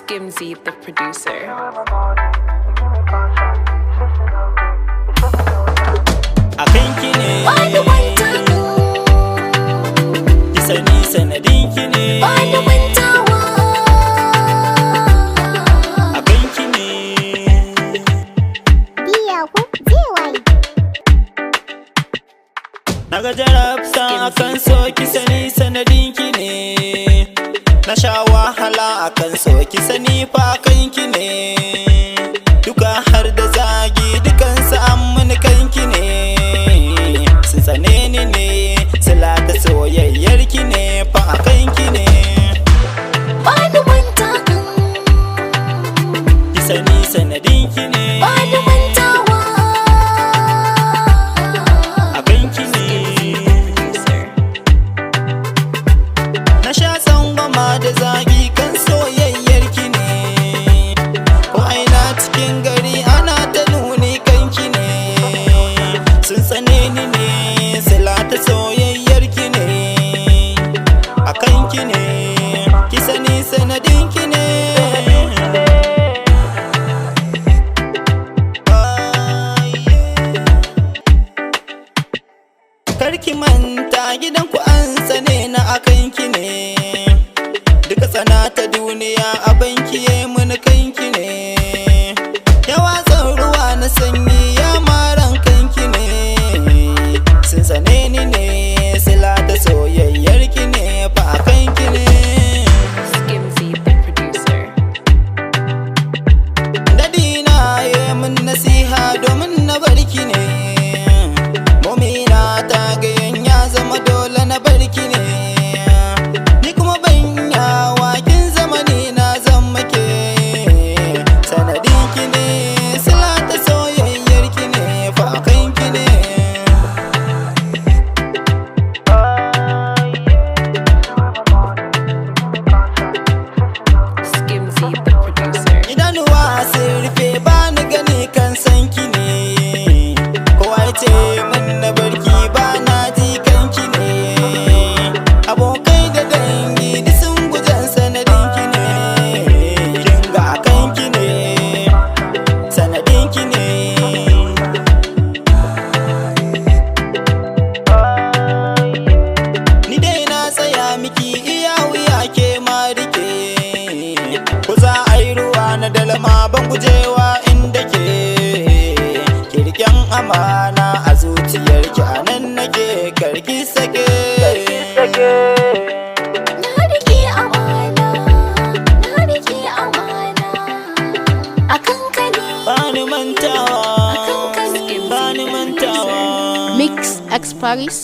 Skimzy, the producer. Akan kinee Wani wanta kisa ni sanadin kinee wani mantawa Akan kinee YAKUB zai naga jarabta akan so kisa ni sanadin kinee na sha wahala akan so kisa ni fa kan kinee duka har da zagi dukansu an mun kan kinee sun tsane ni ne sila ta soyayyar kinee fa akan kinee wani wanta kisa ni sanadin kinee wani mantawa akan kinee na sha tsangwama da zagi kan soyayyar kinee ko aina cikin gari ana ta nuni kan kinee sun tsane ni ne sila ta soyayyar kinee akan kinee kisa ni sanadin kinee karki manta gidanku an tsane na akan kinee duka tsana ta duniya a banki ya mun kanki ne yawa ruwa na sanyi ya maran kanki ne sun tsane ni ne sila ta soyayyar ki ne fa kanki ne Skimzy, the producer. dadina ya mun nasiha domin na barki ne momina ta ga ya zama dole na barki ne ni kuma ban yawa kin zama ni na zama ke sanadin ki ne sila ta soyayyar ki ne fa kan ki ne Skimzy, the producer. idanuwa sun rufe ba ni gani kan san ki ne kowa ya ce min na barki ba na ji kan ki ne abokai da dangi duk sun gujen sanadin ki ne kin ga kan ki ne sanadin ki ne ni dai na tsaya miki iya wuya ke ma rike ko za a yi ruwa na dalma ban gujewa inda ke kirken amana a zuciyarki a nan nake karki sake na rike amana akan kane bani mantawa akan kane bani mantawa Mix X Paris